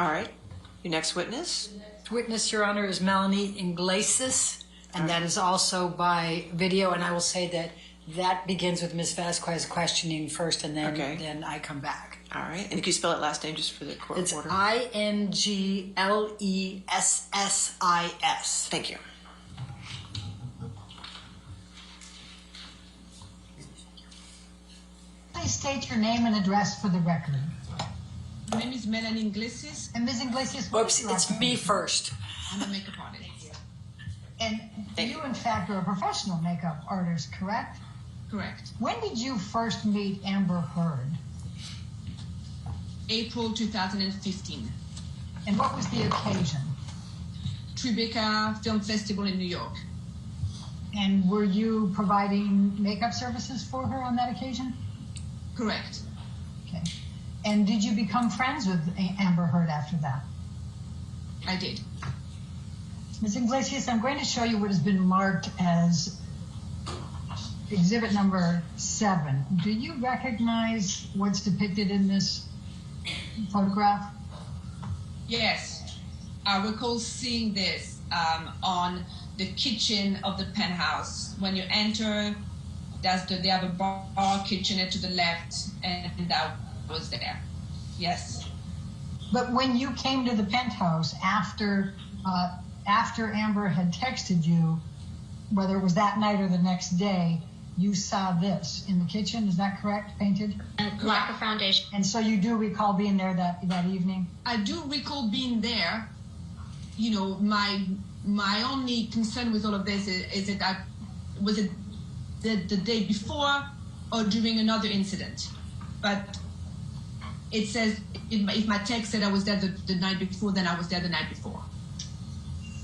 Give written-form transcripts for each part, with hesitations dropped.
All right. Your next witness? Witness, Your Honor, is Melanie Inglessis, and that is also by video. And I will say that that begins with Ms. Vasquez questioning first, and then then I come back. All right. And can you spell that last name just for the court It's order? Inglessis. Thank you. Please state your name and address for the record. My name is Melanie Inglessis. And Ms. Inglessis, Oops, it's me first. I'm a makeup artist. And you, in fact, are a professional makeup artist, correct? Correct. When did you first meet Amber Heard? April 2015. And what was the occasion? Tribeca Film Festival in New York. And were you providing makeup services for her on that occasion? Correct. Okay. And did you become friends with Amber Heard after that? I did. Ms. Inglessis, I'm going to show you what has been marked as exhibit number 7. Do you recognize what's depicted in this photograph? Yes. I recall seeing this on the kitchen of the penthouse. When you enter, they have a bar kitchenette to the left, and that was there. Yes. But when you came to the penthouse after Amber had texted you, whether it was that night or the next day, you saw this in the kitchen. Is that correct? Painted? And lack of foundation. And so you do recall being there that evening? I do recall being there. You know, my only concern with all of this is that was it the day before or during another incident. But it says, if my text said I was there the night before, then I was there the night before.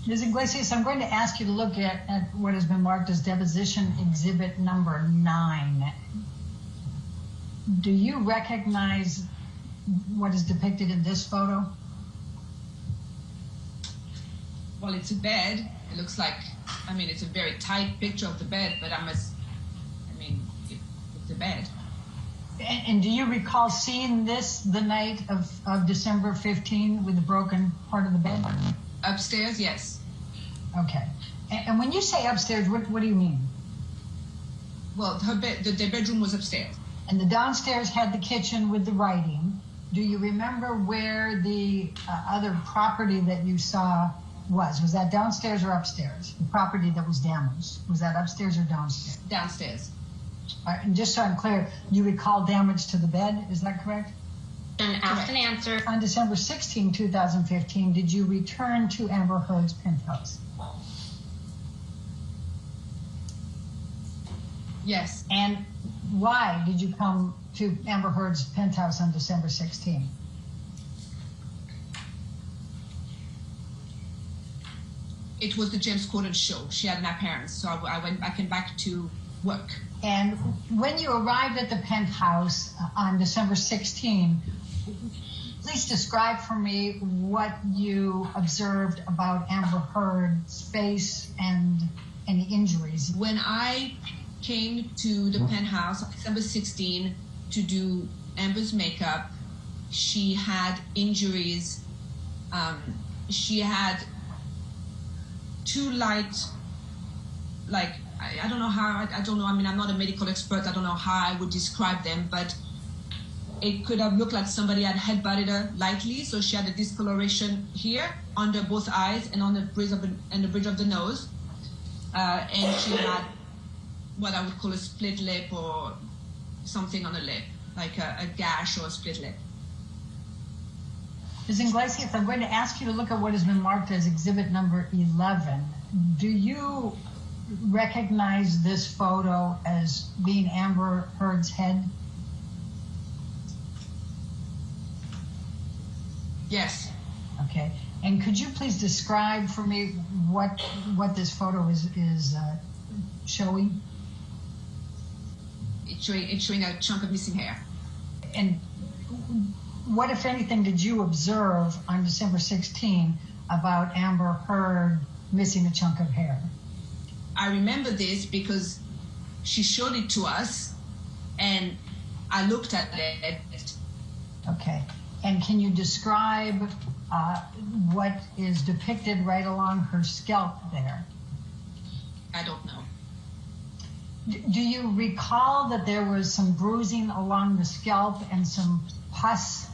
Ms. Inglessis, I'm going to ask you to look at what has been marked as deposition exhibit number 9. Do you recognize what is depicted in this photo? Well, it's a bed. It looks like, I mean, it's a very tight picture of the bed, but it's a bed. And do you recall seeing this the night of December 15 with the broken part of the bed? Upstairs, yes. Okay. And when you say upstairs, what do you mean? Well, her bed, the bedroom was upstairs. And the downstairs had the kitchen with the writing. Do you remember where the other property that you saw was? Was that downstairs or upstairs? The property that was damaged. Was that upstairs or downstairs? Downstairs. All right, and just so I'm clear, you recall damage to the bed, is that correct? And asked and answered. On December 16, 2015, did you return to Amber Heard's penthouse? Yes. And why did you come to Amber Heard's penthouse on December 16? It was the James Corden show. She had an appearance, so I came back to work. And when you arrived at the penthouse on December 16, please describe for me what you observed about Amber Heard's face and any injuries. When I came to the penthouse on December 16 to do Amber's makeup, she had injuries. She had two light, like, I don't know how, I don't know, I mean, I'm not a medical expert, I don't know how I would describe them, but it could have looked like somebody had headbutted her lightly, so she had a discoloration here, under both eyes, and on the bridge of the nose, and she had what I would call a split lip or something on the lip, like a gash or a split lip. Ms. Inglessis, I'm going to ask you to look at what has been marked as exhibit number 11. Do you recognize this photo as being Amber Heard's head? Yes. Okay. And could you please describe for me what this photo is showing? It's showing a chunk of missing hair. And what, if anything, did you observe on December 16 about Amber Heard missing a chunk of hair? I remember this because she showed it to us, and I looked at it. Okay. And can you describe what is depicted right along her scalp there? I don't know. Do you recall that there was some bruising along the scalp and some pus,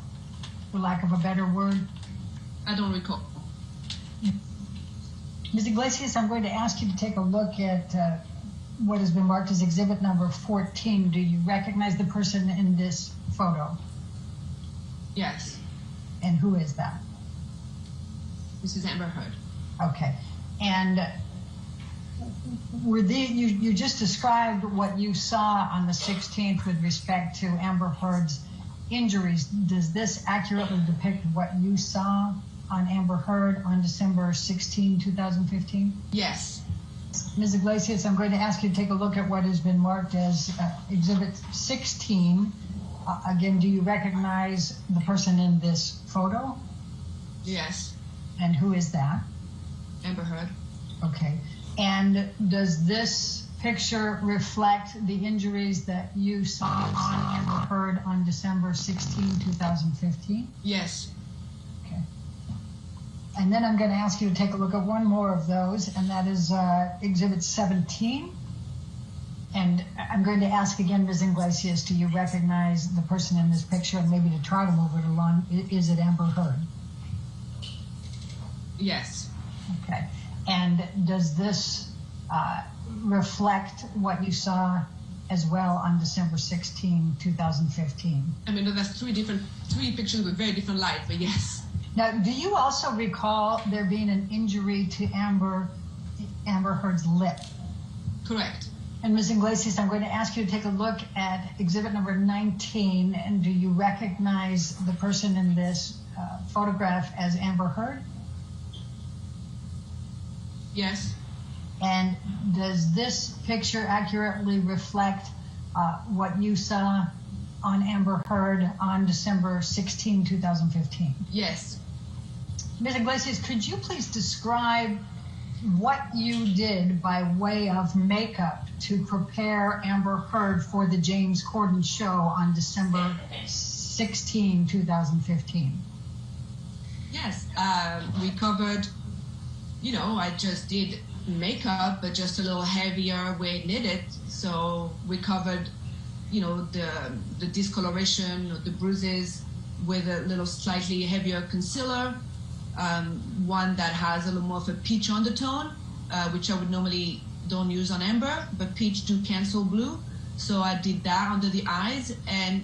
for lack of a better word? I don't recall. Ms. Inglessis, I'm going to ask you to take a look at what has been marked as exhibit number 14. Do you recognize the person in this photo? Yes. And who is that? This is Amber Heard. Okay. And you just described what you saw on the 16th with respect to Amber Heard's injuries. Does this accurately depict what you saw on Amber Heard on December 16, 2015? Yes. Ms. Inglessis, I'm going to ask you to take a look at what has been marked as Exhibit 16. Again, do you recognize the person in this photo? Yes. And who is that? Amber Heard. Okay. And does this picture reflect the injuries that you saw on Amber Heard on December 16, 2015? Yes. Okay. And then I'm going to ask you to take a look at one more of those, and that is Exhibit 17. And I'm going to ask again, Ms. Inglessis, do you recognize the person in this picture? And maybe to try to move it along, is it Amber Heard? Yes. Okay. And does this reflect what you saw as well on December 16, 2015? I mean, that's three pictures with very different light, but yes. Now, do you also recall there being an injury to Amber Heard's lip? Correct. And Ms. Inglessis, I'm going to ask you to take a look at exhibit number 19. And do you recognize the person in this photograph as Amber Heard? Yes. And does this picture accurately reflect what you saw on Amber Heard on December 16, 2015? Yes. Ms. Inglessis, could you please describe what you did by way of makeup to prepare Amber Heard for the James Corden show on December 16, 2015? Yes. We covered, I just did makeup, but just a little heavier where it needed. So we covered, the discoloration, the bruises with a little slightly heavier concealer. One that has a little more of a peach undertone, which I would normally don't use on Amber, but peach do cancel blue. So I did that under the eyes, and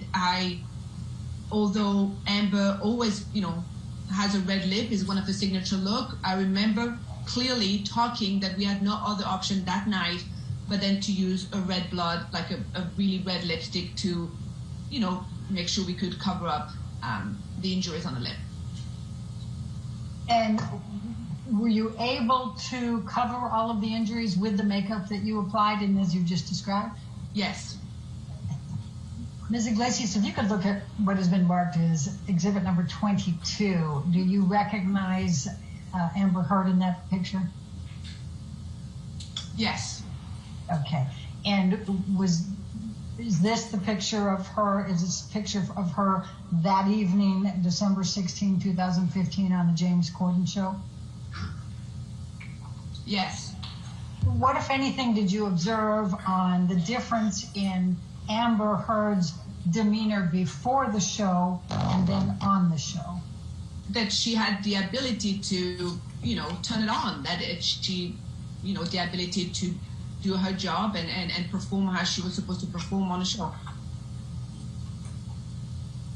although Amber always, has a red lip, is one of the signature look, I remember clearly talking that we had no other option that night but then to use a red blood, like a really red lipstick to, make sure we could cover up the injuries on the lip. And were you able to cover all of the injuries with the makeup that you applied and as you just described? Yes. Ms. Inglessis, if you could look at what has been marked as exhibit number 22, do you recognize Amber Heard in that picture? Yes. Okay. And is this the picture of her? Is this a picture of her that evening, December 16, 2015, on the James Corden show? Yes. What, if anything, did you observe on the difference in Amber Heard's demeanor before the show and then on the show? That she had the ability to, turn it on. That she, the ability to do her job and perform how she was supposed to perform on the show.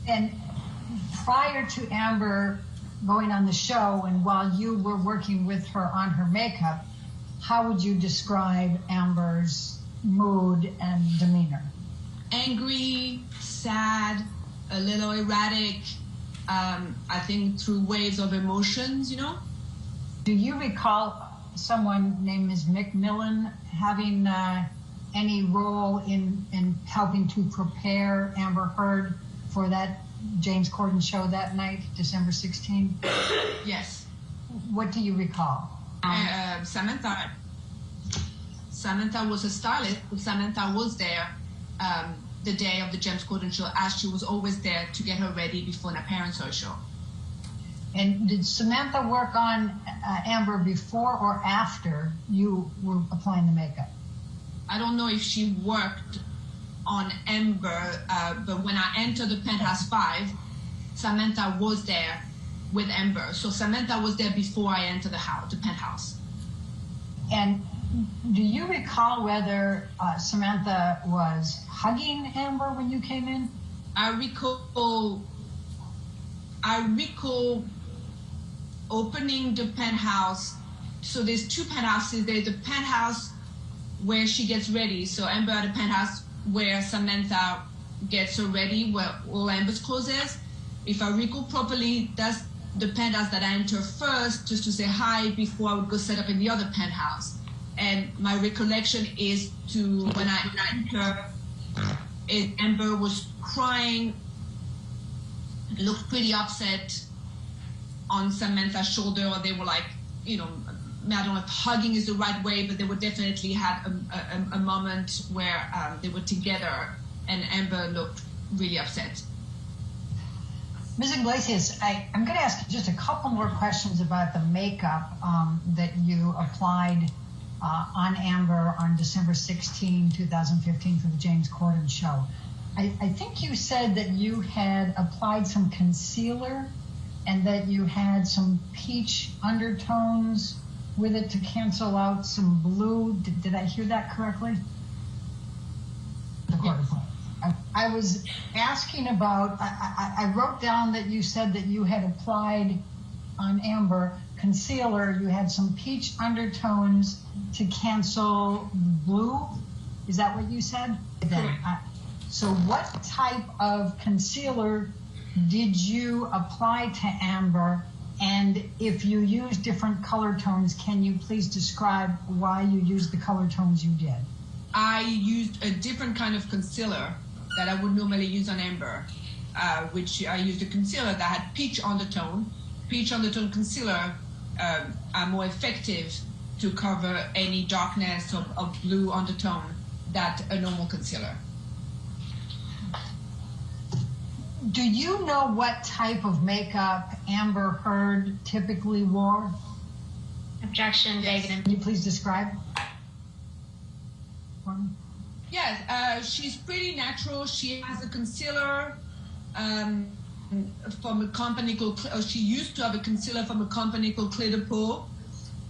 And prior to Amber going on the show and while you were working with her on her makeup, how would you describe Amber's mood and demeanor? Angry, sad, a little erratic, I think through waves of emotions, Do you recall someone named Ms. McMillan having any role in helping to prepare Amber Heard for that James Corden show that night, December 16? Yes. What do you recall? Samantha was a stylist. Samantha was there the day of the James Corden show, as she was always there to get her ready before an appearance or a show. And did Samantha work on Amber before or after you were applying the makeup? I don't know if she worked on Amber, but when I entered the Penthouse 5, Samantha was there with Amber. So Samantha was there before I entered the penthouse. And do you recall whether Samantha was hugging Amber when you came in? I recall opening the penthouse. So there's two penthouses. There's the penthouse where she gets ready. So Amber at the penthouse where Samantha gets her ready, where all Amber's clothes is. If I recall properly, that's the penthouse that I enter first, just to say hi before I would go set up in the other penthouse. And my recollection is to when I enter, Amber was crying, looked pretty upset on Samantha's shoulder. Or they were like, I don't know if hugging is the right way, but they would definitely had a moment where they were together, and Amber looked really upset. Ms. Inglessis, I'm going to ask just a couple more questions about the makeup that you applied on Amber on December 16, 2015 for the James Corden show. I think you said that you had applied some concealer and that you had some peach undertones with it to cancel out some blue. Did I hear that correctly? Yes. I was asking about, I wrote down that you said that you had applied on Amber concealer, you had some peach undertones to cancel blue. Is that what you said? So what type of concealer did you apply to Amber? And if you use different color tones, can you please describe why you used the color tones you did? I used a different kind of concealer that I would normally use on Amber, which I used a concealer that had peach undertone. Peach undertone concealer are more effective to cover any darkness of blue undertone than a normal concealer. Do you know what type of makeup Amber Heard typically wore? Objection, Yes. David. Can you please describe? Yes, she's pretty natural. She has a concealer from a company called, she used to have a concealer from a company called Clear the Pore.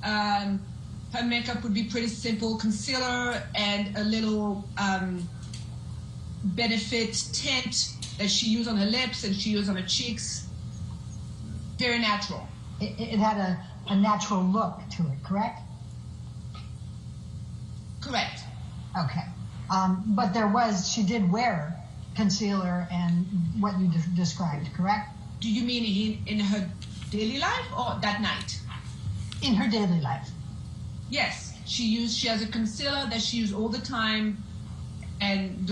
Her makeup would be pretty simple, concealer and a little benefit tint that she used on her lips and she used on her cheeks. Very natural. It had a natural look to it, correct? Correct. Okay. But she did wear concealer and what you described, correct? Do you mean in her daily life or that night? In her daily life. Yes, she has a concealer that she uses all the time, and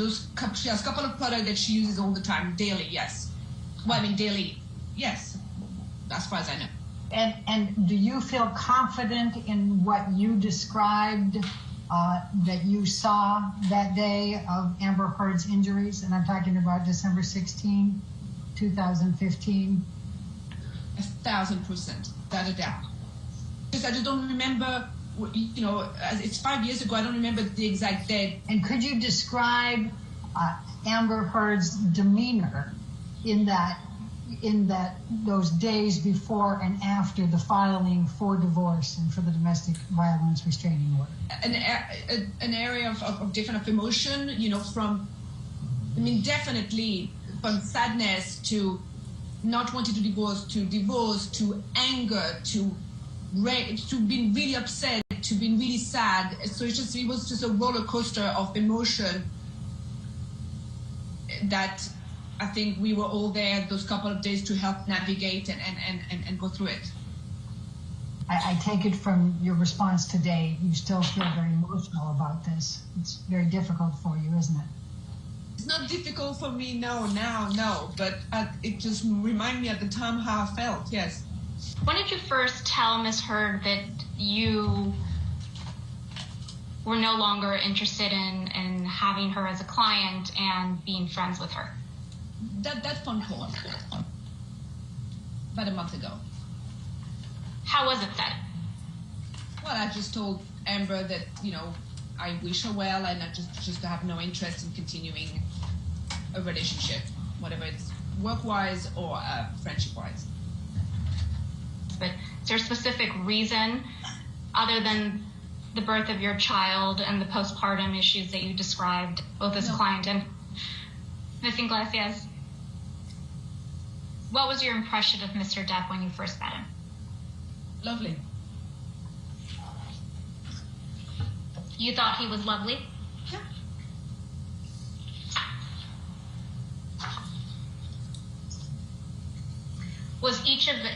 she has a couple of products that she uses all the time, daily, yes. Well, I mean daily, yes, as far as I know. And do you feel confident in what you described that you saw that day of Amber Heard's injuries? And I'm talking about December 16, 2015. 1,000%, without a doubt. Because I just don't remember, it's 5 years ago, I don't remember the exact date. And could you describe Amber Heard's demeanor in those days before and after the filing for divorce and for the domestic violence restraining order? An area of different emotion, definitely from sadness to not wanting to divorce to anger to being really upset to being really sad. So it was just a roller coaster of emotion that I think we were all there those couple of days to help navigate and go through it. I take it from your response today, you still feel very emotional about this. It's very difficult for you, isn't it? It's not difficult for me no, but it just reminded me at the time how I felt, yes. When did you first tell Ms. Heard that you were no longer interested in having her as a client and being friends with her? That phone call about a month ago. How was it said? Well, I just told Amber that, you know, I wish her well and I just have no interest in continuing a relationship, whatever it's work-wise or friendship-wise. But is there a specific reason other than the birth of your child and the postpartum issues that you described, both as client and Ms. Inglessis? What was your impression of Mr. Depp when you first met him? Lovely. You thought he was lovely? Yeah. Was each of the,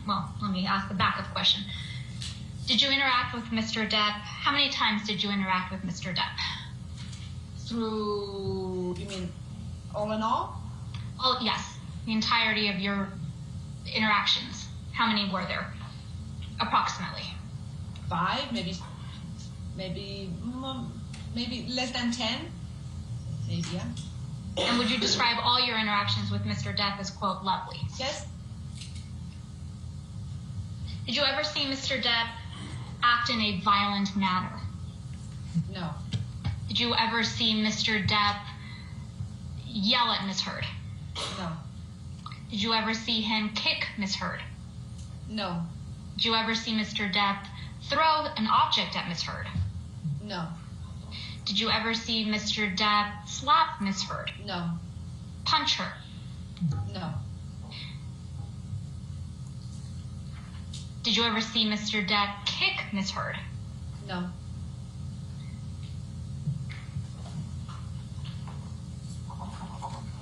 well, let me ask the backup question. Did you interact with Mr. Depp? How many times did you interact with Mr. Depp? Through, you mean all in all? Oh, yes. The entirety of your interactions. How many were there? Approximately. 5, maybe less than 10. Maybe, yeah. And would you describe all your interactions with Mr. Depp as, quote, lovely? Yes. Did you ever see Mr. Depp act in a violent manner? No. Did you ever see Mr. Depp yell at Ms. Heard? No. Did you ever see him kick Ms. Heard? No. Did you ever see Mr. Depp throw an object at Ms. Heard? No. Did you ever see Mr. Depp slap Ms. Heard? No. Punch her? No. Did you ever see Mr. Depp kick Ms. Heard? No.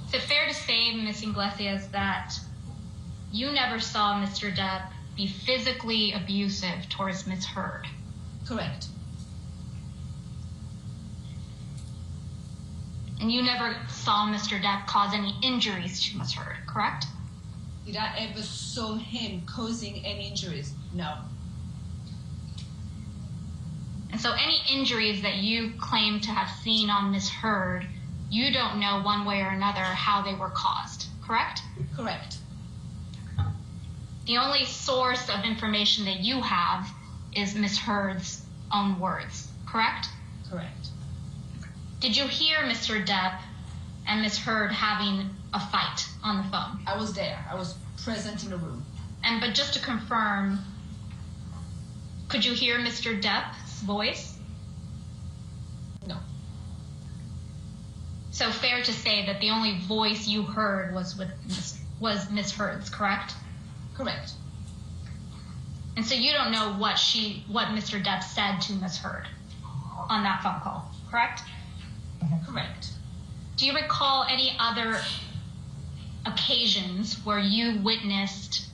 Is it fair to say, Ms. Inglessis, that you never saw Mr. Depp be physically abusive towards Ms. Heard? Correct. And you never saw Mr. Depp cause any injuries to Ms. Heard, correct? Did I ever saw him causing any injuries? No. And so any injuries that you claim to have seen on Ms. Heard, you don't know one way or another how they were caused, correct? Correct. The only source of information that you have is Ms. Heard's own words, correct? Correct. Did you hear Mr. Depp and Ms. Heard having a fight on the phone? I was there. I was present in the room. But just to confirm, could you hear Mr. Depp's voice? No. So fair to say that the only voice you heard was Ms. Heard's, correct? Correct. And so you don't know what Mr. Depp said to Ms. Heard on that phone call, correct? Correct. Do you recall any other occasions where you witnessed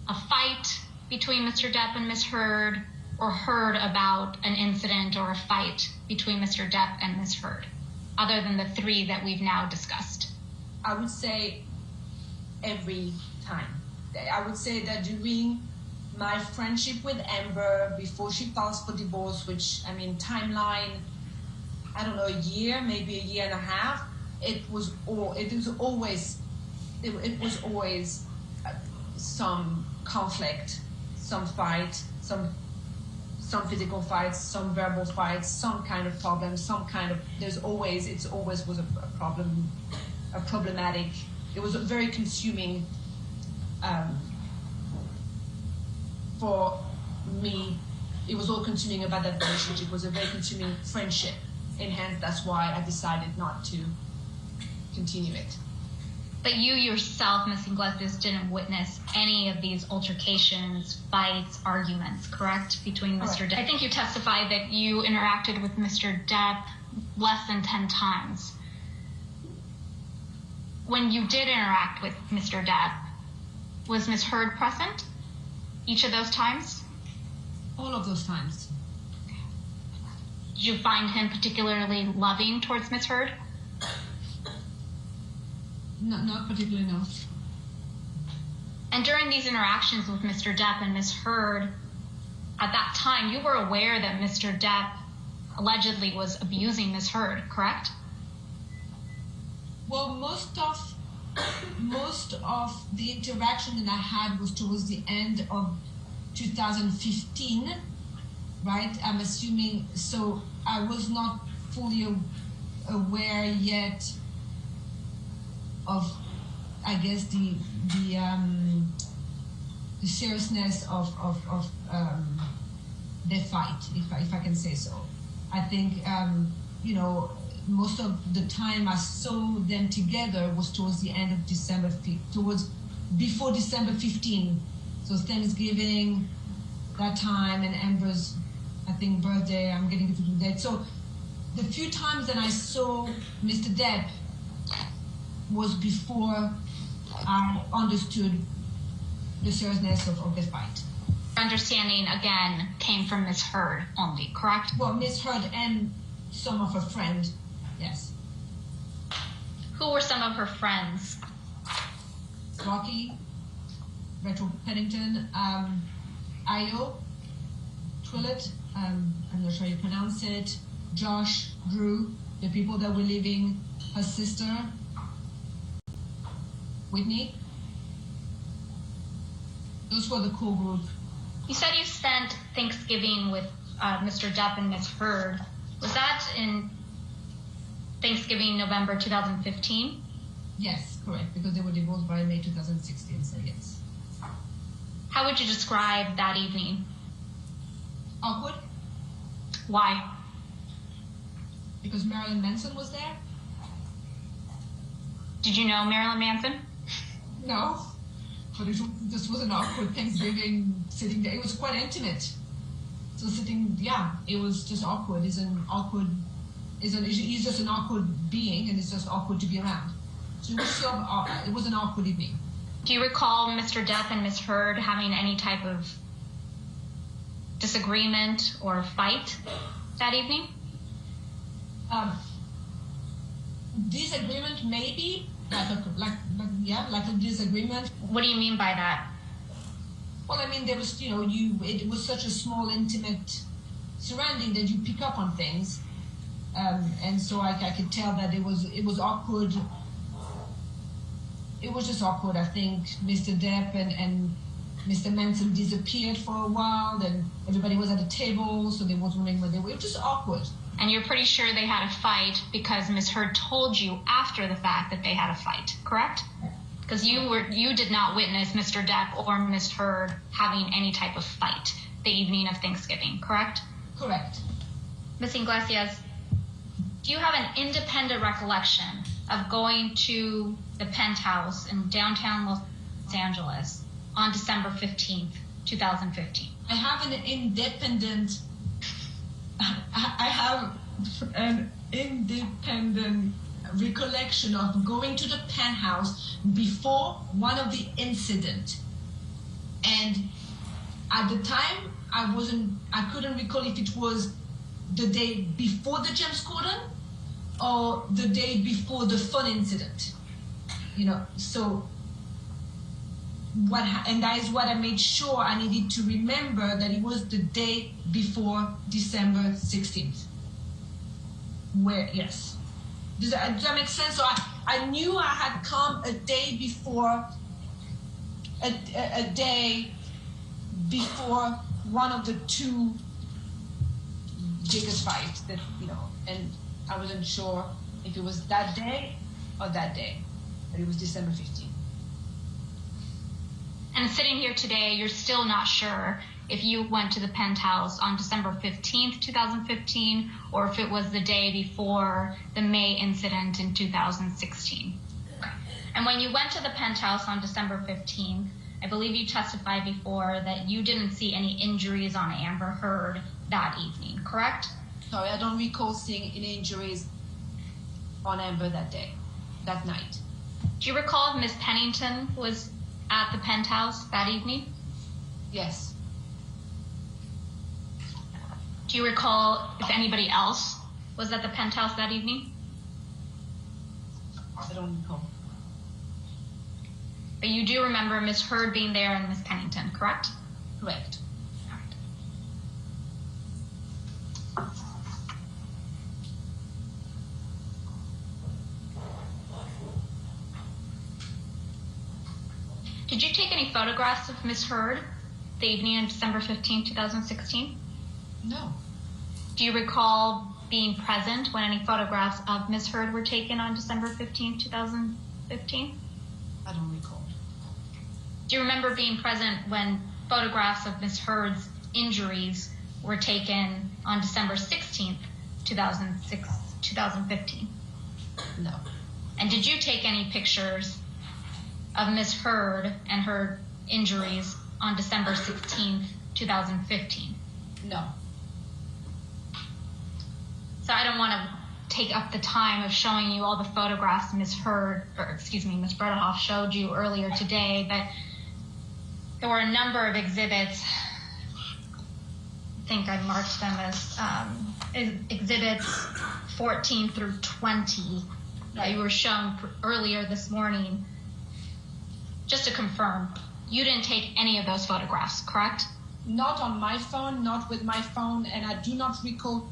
a fight between Mr. Depp and Ms. Heard, or heard about an incident or a fight between Mr. Depp and Ms. Heard, other than the 3 that we've now discussed? I would say every time. I would say that during my friendship with Amber, before she filed for divorce, which, I mean, timeline, I don't know, a year, maybe a year and a half, it was always some conflict, some fight, some physical fights, some verbal fights, some kind of problem, it's always was a problem, a problematic. It was very consuming for me. It was all consuming about that relationship. It was a very consuming friendship. And hence, that's why I decided not to continue it. But you yourself, Ms. Inglessis, didn't witness any of these altercations, fights, arguments, correct, between Mr. Depp? I think you testified that you interacted with Mr. Depp less than 10 times. When you did interact with Mr. Depp, was Ms. Heard present each of those times? All of those times. Did you find him particularly loving towards Ms. Heard? No, not particularly, no. And during these interactions with Mr. Depp and Ms. Heard, at that time, you were aware that Mr. Depp allegedly was abusing Ms. Heard, correct? Well, most of the interaction that I had was towards the end of 2015, right? I'm assuming, so I was not fully aware yet of, I guess, the seriousness of their fight, if I can say so. I think, most of the time I saw them together was towards the end of December, before December 15. So Thanksgiving, that time, and Amber's, I think, birthday, I'm getting to do that. So the few times that I saw Mr. Depp was before I understood the seriousness of the fight. Understanding, again, came from Ms. Heard only, correct? Well, Ms. Heard and some of her friends, yes. Who were some of her friends? Rocky, Rachel Pennington, Ayo, Twillett, I'm not sure how you pronounce it, Josh, Drew, the people that were leaving, her sister, Whitney. Those were the core group. You said you spent Thanksgiving with Mr. Depp and Ms. Heard. Was that in Thanksgiving, November 2015? Yes, correct, because they were divorced by May 2016, so yes. How would you describe that evening? Awkward, Why? because Marilyn Manson was there. Did you know Marilyn Manson? No, but it just was an awkward Thanksgiving sitting there. It was quite intimate. So it was just awkward. He's just an awkward being, and it's just awkward to be around. So it was an awkward evening. Do you recall Mr. Depp and Ms. Heard having any type of disagreement or fight that evening? Disagreement, maybe, like a disagreement. What do you mean by that? Well, I mean, there was, it was such a small, intimate surrounding that you pick up on things, and so I could tell that it was awkward. It was just awkward. I think Mr. Depp and Mr. Manson disappeared for a while, then everybody was at the table, so they wasn't knowing where they were. It was just awkward. And you're pretty sure they had a fight because Ms. Heard told you after the fact that they had a fight, correct? Because you did not witness Mr. Depp or Ms. Heard having any type of fight the evening of Thanksgiving, correct? Correct. Ms. Inglessis, do you have an independent recollection of going to the penthouse in downtown Los Angeles on December 15th, 2015? I have an independent recollection of going to the penthouse before one of the incident, and at the time I couldn't recall if it was the day before the James Corden or the day before the fun incident, so and that is what I made sure I needed to remember, that it was the day before December 16th. Yes. Does that make sense? So I knew I had come a day before, a day before one of the two biggest fights that, and I wasn't sure if it was that day or that day, but it was December 15th. And sitting here today, you're still not sure if you went to the penthouse on December 15th, 2015, or if it was the day before the May incident in 2016. And when you went to the penthouse on December 15th, I believe you testified before that you didn't see any injuries on Amber Heard that evening, correct? Sorry, I don't recall seeing any injuries on Amber that night. Do you recall if Ms. Pennington was at the penthouse that evening? Yes. Do you recall if anybody else was at the penthouse that evening? I don't recall. But you do remember Ms. Heard being there and Ms. Pennington, correct? Correct. Did you take any photographs of Ms. Heard the evening of December 15, 2016? No. Do you recall being present when any photographs of Ms. Heard were taken on December 15, 2015? I don't recall. Do you remember being present when photographs of Ms. Heard's injuries were taken on December 16th, 2015? No. And did you take any pictures of Ms. Heard and her injuries on December 16th, 2015? No. So I don't want to take up the time of showing you all the photographs Ms. Bredehoff showed you earlier today, but there were a number of exhibits. I think I marked them as exhibits 14 through 20 that you were shown earlier this morning. Just to confirm, you didn't take any of those photographs, correct? Not on my phone, not with my phone, and I do not recall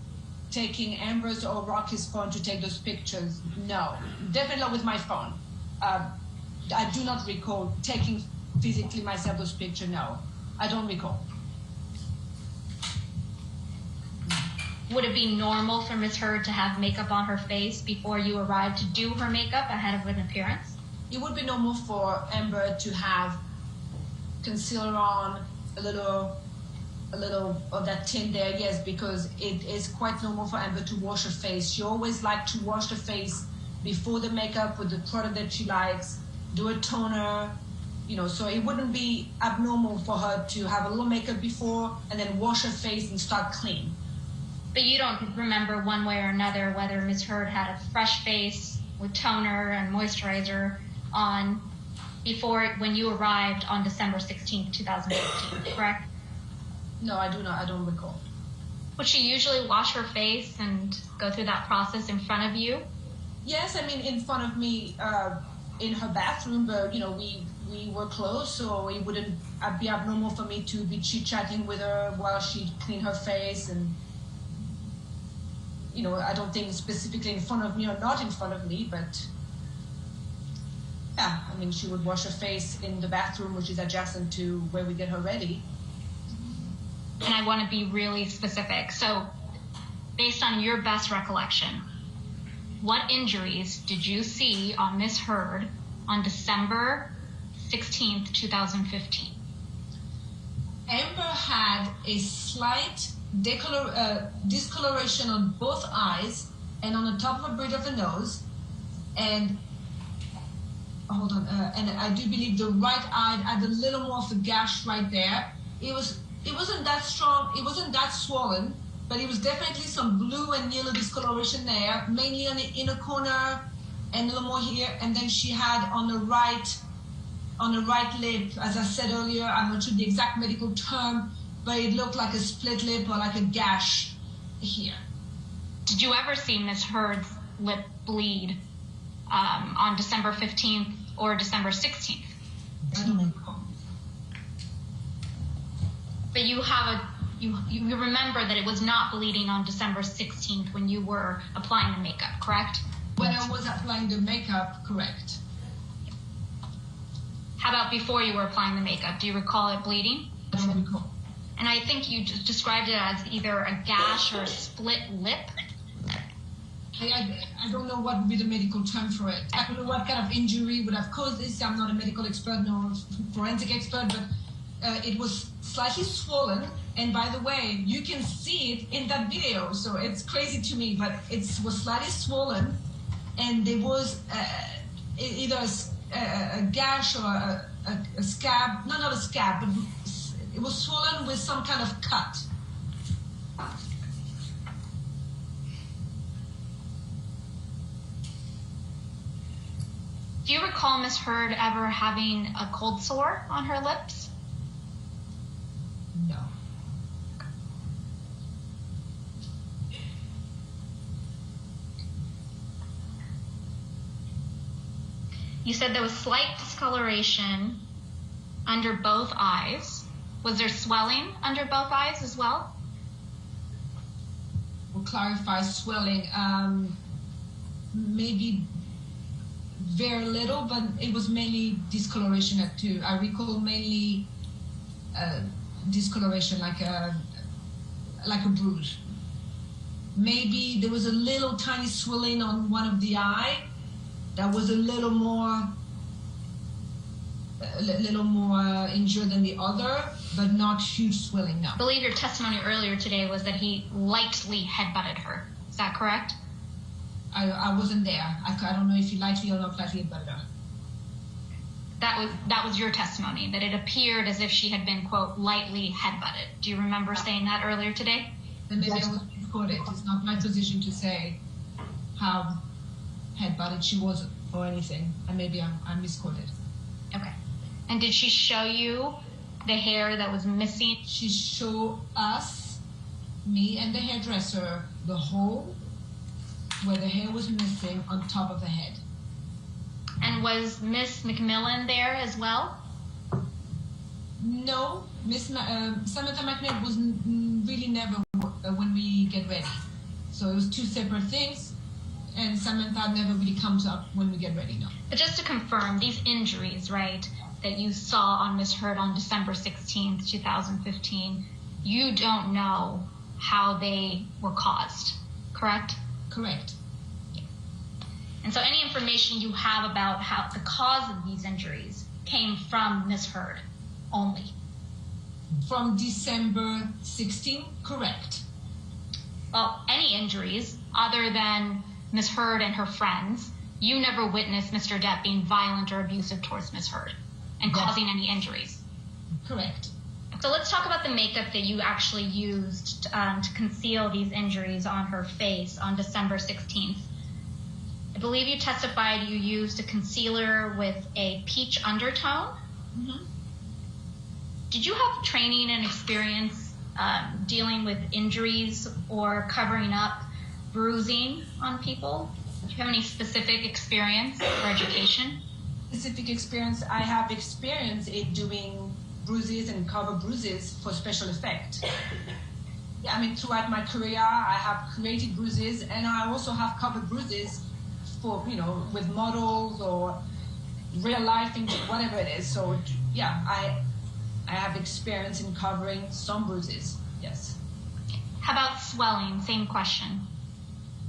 taking Amber's or Rocky's phone to take those pictures. No, definitely not with my phone. I do not recall taking physically myself those pictures. No, I don't recall. Would it be normal for Ms. Heard to have makeup on her face before you arrived to do her makeup ahead of an appearance? It would be normal for Amber to have concealer on, a little of that tint there, yes, because it is quite normal for Amber to wash her face. She always likes to wash her face before the makeup with the product that she likes, do a toner, so it wouldn't be abnormal for her to have a little makeup before and then wash her face and start clean. But you don't remember one way or another whether Ms. Heard had a fresh face with toner and moisturizer on when you arrived on December 16th, 2015, correct? No, I do not. I don't recall. Would she usually wash her face and go through that process in front of you? Yes, I mean in front of me in her bathroom, but we were close, so it wouldn't be abnormal for me to be chit-chatting with her while she cleaned her face. And I don't think specifically in front of me or not in front of me, but yeah, I mean she would wash her face in the bathroom, which is adjacent to where we get her ready. And I want to be really specific. So based on your best recollection, what injuries did you see on Ms. Heard on December 16th, 2015? Amber had a slight discoloration on both eyes and on the top of the bridge of the nose. And and I do believe the right eye had a little more of a gash right there. It wasn't that strong, it wasn't that swollen, but it was definitely some blue and yellow discoloration there, mainly on the inner corner and a little more here. And then she had on the right lip, as I said earlier, I'm not sure the exact medical term, but it looked like a split lip or like a gash here. Did you ever see Ms. Heard's lip bleed on December 15th or December 16th? I don't recall. But you remember that it was not bleeding on December 16th when you were applying the makeup, correct? When I was applying the makeup, correct. How about before you were applying the makeup? Do you recall it bleeding? I don't recall. And I think you just described it as either a gash or a split lip. I don't know what would be the medical term for it. I don't know what kind of injury would have caused this. I'm not a medical expert nor forensic expert, but it was slightly swollen. And by the way, you can see it in that video. So it's crazy to me, but it was slightly swollen. And there was either a gash or a scab. No, not a scab, but it was swollen with some kind of cut. Do you recall Ms. Heard ever having a cold sore on her lips? No. You said there was slight discoloration under both eyes. Was there swelling under both eyes as well? We'll clarify swelling. Maybe very little, but it was mainly discoloration at 2. I recall mainly discoloration, like a bruise. Maybe there was a little tiny swelling on one of the eye that was a little more injured than the other, but not huge swelling, no. I believe your testimony earlier today was that he lightly headbutted her. Is that correct? I wasn't there. I don't know if he lightly or not lightly headbutted her. That was your testimony, that it appeared as if she had been, quote, lightly headbutted. Do you remember saying that earlier today? Then maybe I was misquoted. It's not my position to say how headbutted she was or anything. And maybe I'm misquoted. Okay. And did she show you the hair that was missing? She showed us, me and the hairdresser, the hole where the hair was missing on top of the head. And was Miss McMillan there as well? No, Samantha McNair was really never when we get ready. So it was 2 separate things, and Samantha never really comes up when we get ready, no. But just to confirm, these injuries, right, that you saw on Miss Heard on December 16th, 2015, you don't know how they were caused, correct? Correct. And so any information you have about how the cause of these injuries came from Miss Heard only? From December 16th, correct. Well, any injuries other than Miss Heard and her friends, you never witnessed Mr. Depp being violent or abusive towards Miss Heard and causing any injuries. Correct. So let's talk about the makeup that you actually used to conceal these injuries on her face on December 16th. I believe you testified you used a concealer with a peach undertone. Mm-hmm. Did you have training and experience dealing with injuries or covering up bruising on people? Do you have any specific experience or education? Specific experience, I have experience in doing bruises and cover bruises for special effect. Yeah, I mean, throughout my career, I have created bruises, and I also have covered bruises for, with models or real life things, whatever it is. So yeah, I have experience in covering some bruises, yes. How about swelling? Same question.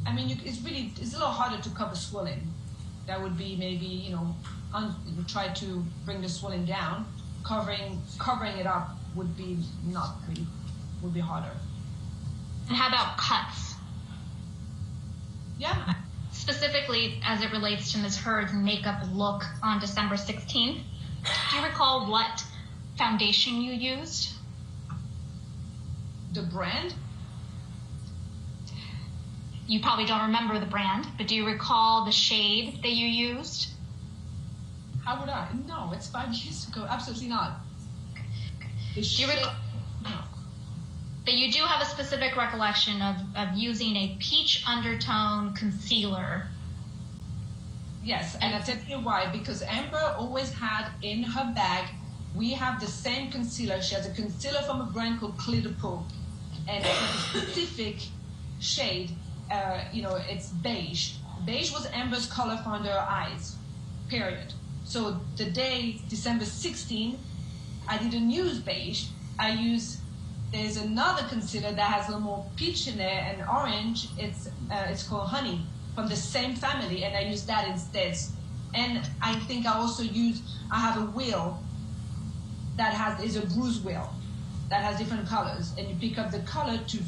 I mean, it's a little harder to cover swelling. That would be maybe, try to bring the swelling down. Covering it up would be harder. And how about cuts? Yeah. Specifically as it relates to Ms. Heard's makeup look on December 16th, do you recall what foundation you used? The brand? You probably don't remember the brand, but do you recall the shade that you used? How would I? No, it's 5 years ago. Absolutely not. Do you recall? No. But you do have a specific recollection of using a peach undertone concealer. Yes, and I'll tell you why. Because Amber always had in her bag, we have the same concealer. She has a concealer from a brand called Clear the Pro. And it's a specific shade. It's beige. Beige was Amber's color for under her eyes, period. So the day, December 16, I didn't use beige. There's another concealer that has a little more peach in there and orange. It's called Honey, from the same family, and I used that instead. And I think I have a wheel that is a bruise wheel that has different colors, and you pick up the color to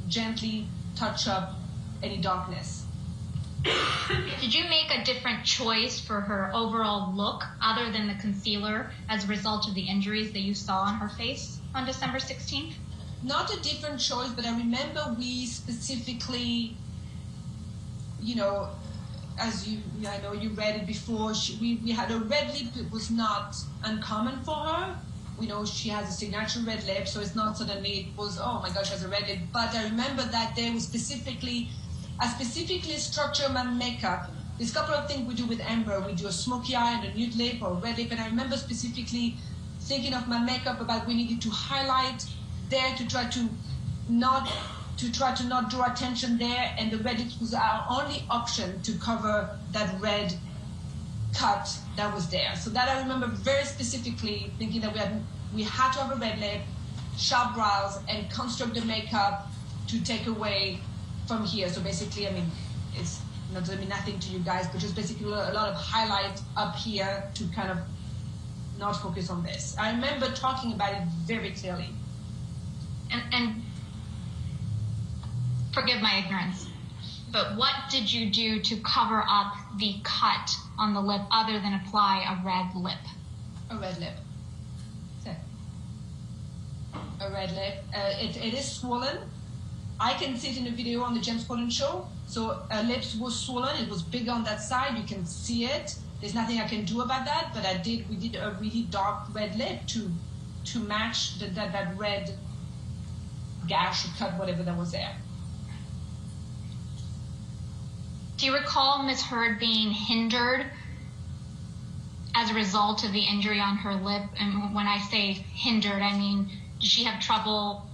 gently touch up any darkness. Did you make a different choice for her overall look other than the concealer as a result of the injuries that you saw on her face on December 16th? Not a different choice, but I remember we specifically, I know you read it before, we had a red lip. It was not uncommon for her. We know she has a signature red lip, so it's not suddenly it was, oh my gosh, she has a red lip. But I remember that day I specifically structure my makeup. There's a couple of things we do with Amber. We do a smoky eye and a nude lip or red lip. And I remember specifically thinking of my makeup about we needed to highlight there to try to not draw attention there. And the red lip was our only option to cover that red cut that was there. So that I remember very specifically thinking that we had to have a red lip, sharp brows, and construct the makeup to take away from here. So basically, I mean, it's not going to mean nothing to you guys, but just basically a lot of highlight up here to kind of not focus on this. I remember talking about it very clearly. And forgive my ignorance, but what did you do to cover up the cut on the lip other than apply a red lip? A red lip. A red lip. It is swollen. I can see it in the video on the James Corden show. So her lips was swollen. It was big on that side. You can see it. There's nothing I can do about that. But we did a really dark red lip to match that red gash or cut, whatever that was there. Do you recall Ms. Heard being hindered as a result of the injury on her lip? And when I say hindered, I mean, did she have trouble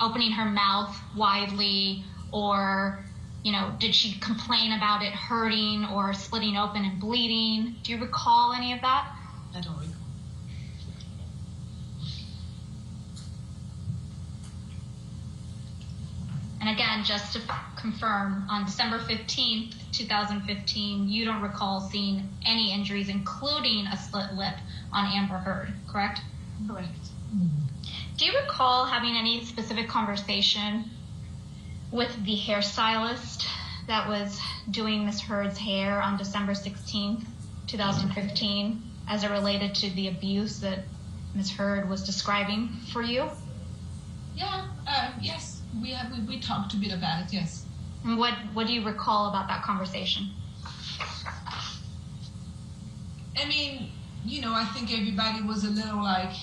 opening her mouth widely, or, you know, did she complain about it hurting or splitting open and bleeding? Do you recall any of that? I don't recall. And again, just to confirm, on December 15th, 2015, you don't recall seeing any injuries, including a split lip on Amber Heard, correct? Correct. Do you recall having any specific conversation with the hairstylist that was doing Ms. Heard's hair on December 16th, 2015, as it related to the abuse that Ms. Heard was describing for you? Yeah, yes. We talked a bit about it, yes. And what do you recall about that conversation? I mean, you know, I think everybody was a little like,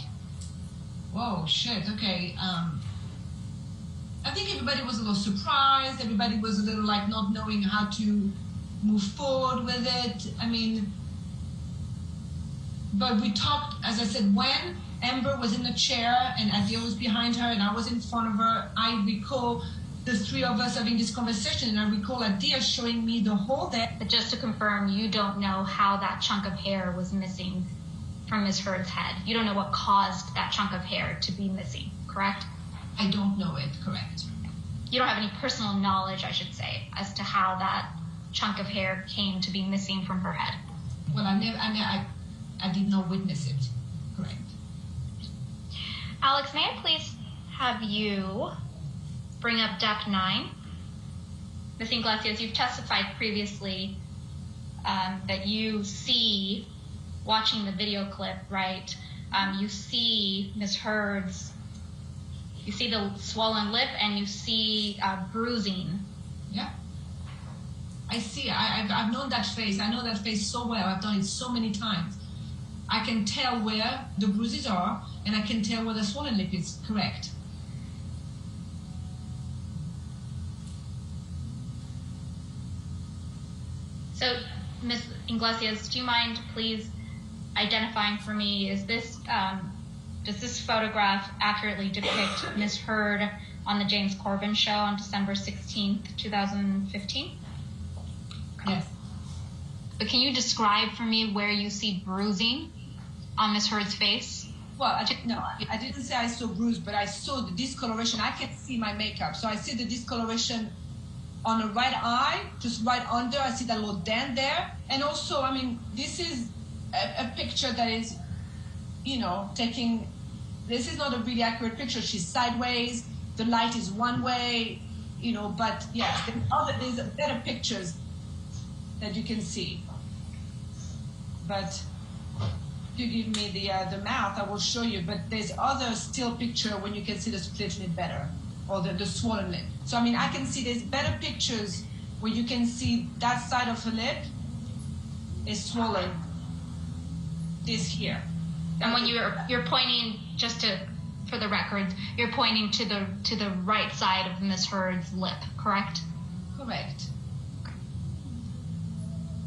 whoa, shit, okay. I think everybody was a little surprised. Everybody was a little like not knowing how to move forward with it. I mean, but we talked, as I said, when Amber was in the chair and Adia was behind her and I was in front of her, I recall the three of us having this conversation, and I recall Adia showing me the hole there. But just to confirm, you don't know how that chunk of hair was missing from Ms. Heard's head. You don't know what caused that chunk of hair to be missing, correct? I don't know it, correct. You don't have any personal knowledge, I should say, as to how that chunk of hair came to be missing from her head. Well, I did not witness it, correct. Alex, may I please have you bring up Depp 9? Ms. Inglessis, you've testified previously that you see, watching the video clip, right, you see Ms. Heard's, you see the swollen lip and you see bruising. Yeah. I see. I've known that face. I know that face so well. I've done it so many times. I can tell where the bruises are, and I can tell where the swollen lip is, correct. So, Ms. Inglessis, do you mind please identifying for me, is this, does this photograph accurately depict Ms. Heard on the James Corden show on December 16th, 2015? Yes. But can you describe for me where you see bruising on Ms. Heard's face? Well, I didn't say I saw bruise, but I saw the discoloration. I can see my makeup. So I see the discoloration on the right eye, just right under. I see that little dent there. And also, I mean, this is a picture that is, you know, this is not a really accurate picture. She's sideways. The light is one way, you know, but yes, there's better pictures that you can see. But if you give me the mouth, I will show you. But there's other still picture when you can see the split lip better, or the swollen lip. So I mean, I can see there's better pictures where you can see that side of the lip is swollen. This here. And when you're pointing, just for the record, you're pointing to the right side of Ms. Heard's lip, correct? Correct.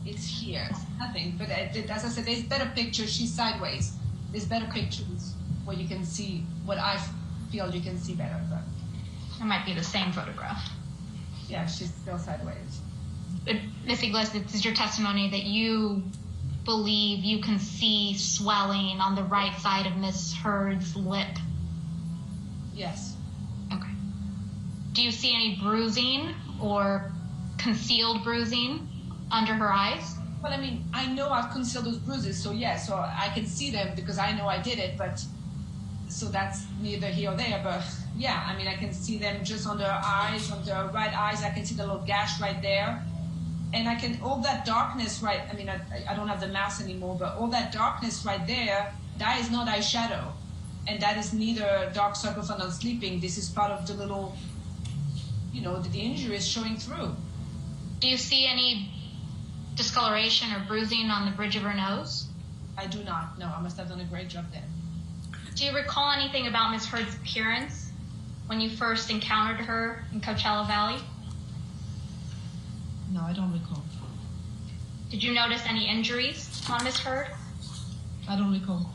It's here. It's nothing. But as I said, there's better pictures. She's sideways. There's better pictures where you can see what I feel you can see better. But it might be the same photograph. Yeah, she's still sideways. But Ms. Inglessis, this is your testimony that you believe you can see swelling on the right side of Ms. Heard's lip? Yes. Okay. Do you see any bruising or concealed bruising under her eyes? Well, I mean, I know I've concealed those bruises, so yeah, so I can see them because I know I did it, but so that's neither here or there, but yeah, I mean, I can see them just on the eyes, on the right eyes, I can see the little gash right there. And I can, all that darkness, right, I mean, I don't have the mask anymore, but all that darkness right there, that is not eyeshadow. And that is neither dark circle for not sleeping. This is part of the little, you know, the injury is showing through. Do you see any discoloration or bruising on the bridge of her nose? I do not. No, I must have done a great job there. Do you recall anything about Ms. Heard's appearance when you first encountered her in Coachella Valley? No, I don't recall. Did you notice any injuries on Ms. Heard? I don't recall.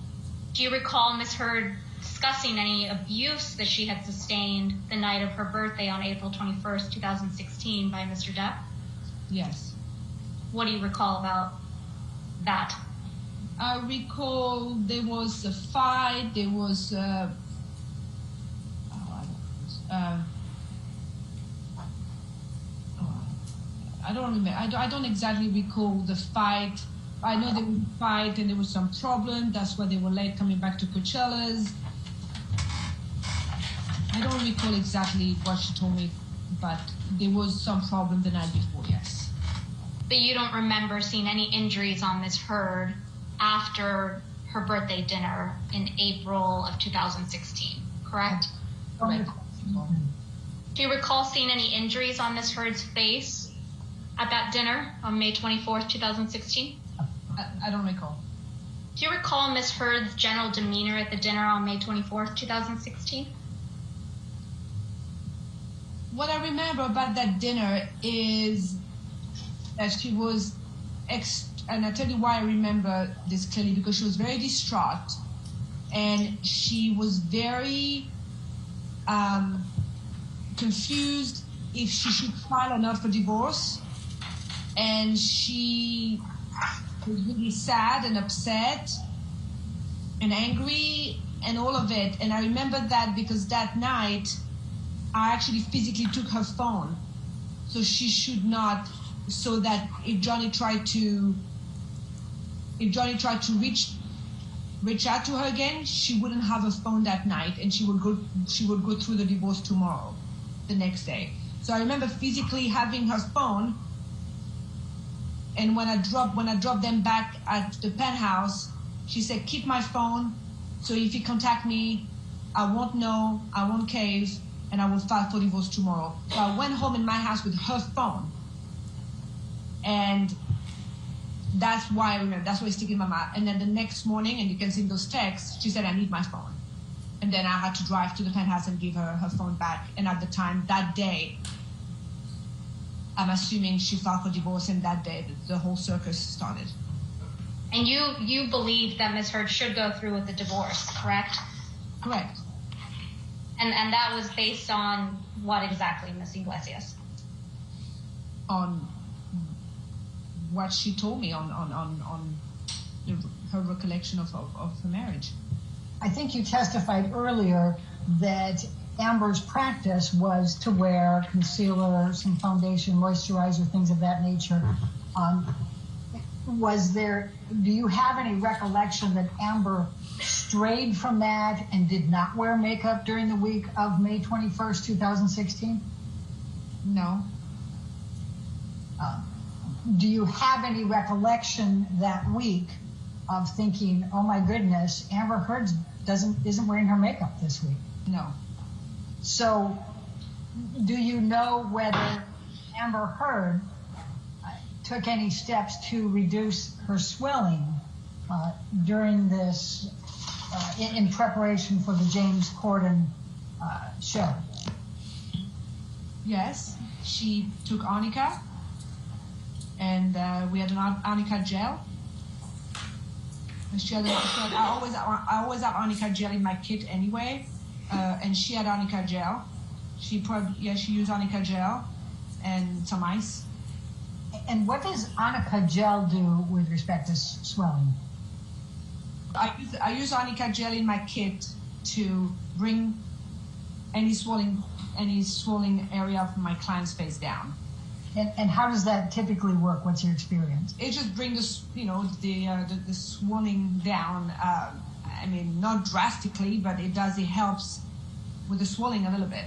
Do you recall Ms. Heard discussing any abuse that she had sustained the night of her birthday on April 21st, 2016 by Mr. Depp? Yes. What do you recall about that? I recall there was a fight, there was I don't remember. I don't exactly recall the fight. I know there was a fight and there was some problem. That's why they were late coming back to Coachella's. I don't recall exactly what she told me, but there was some problem the night before, yes. But you don't remember seeing any injuries on Ms. Heard after her birthday dinner in April of 2016, correct? Correct. Do you recall seeing any injuries on Ms. Heard's face at that dinner on May 24th, 2016? I don't recall. Do you recall Ms. Heard's general demeanor at the dinner on May 24th, 2016? What I remember about that dinner is that she was, and I'll tell you why I remember this clearly, because she was very distraught and she was very confused if she should file or not for divorce. And she was really sad and upset and angry and all of it. And I remember that because that night I actually physically took her phone, so she should not, so that if Johnny tried to reach out to her again, she wouldn't have her phone that night, and she would go through the divorce tomorrow, the next day. So I remember physically having her phone. And when I dropped them back at the penthouse, she said, "Keep my phone, so if you contact me, I won't know, I won't cave, and I will file for divorce tomorrow." So I went home in my house with her phone. And that's why I remember, that's why it's sticking in my mind. And then the next morning, and you can see in those texts, she said, "I need my phone." And then I had to drive to the penthouse and give her her phone back. And at the time, that day, I'm assuming she filed for divorce, and that day the whole circus started. And you believe that Ms. Heard should go through with the divorce, correct? Correct. And that was based on what exactly, Ms. Inglessis? On what she told me on her recollection of her marriage. I think you testified earlier that Amber's practice was to wear concealer, some foundation, moisturizer, things of that nature. Do you have any recollection that Amber strayed from that and did not wear makeup during the week of May 21st, 2016? No. Do you have any recollection that week of thinking, "Oh my goodness, Amber Heard isn't wearing her makeup this week"? No. So, do you know whether Amber Heard took any steps to reduce her swelling during this, in preparation for the James Corden show? Yes, she took arnica, and we had an arnica gel. And I always have arnica gel in my kit anyway. And she had arnica gel. She used arnica gel and some ice. And what does Annika gel do with respect to swelling? I use Annika gel in my kit to bring any swelling area of my client's face down. And how does that typically work? What's your experience? It just brings the swelling down. I mean, not drastically, but it helps with the swelling a little bit.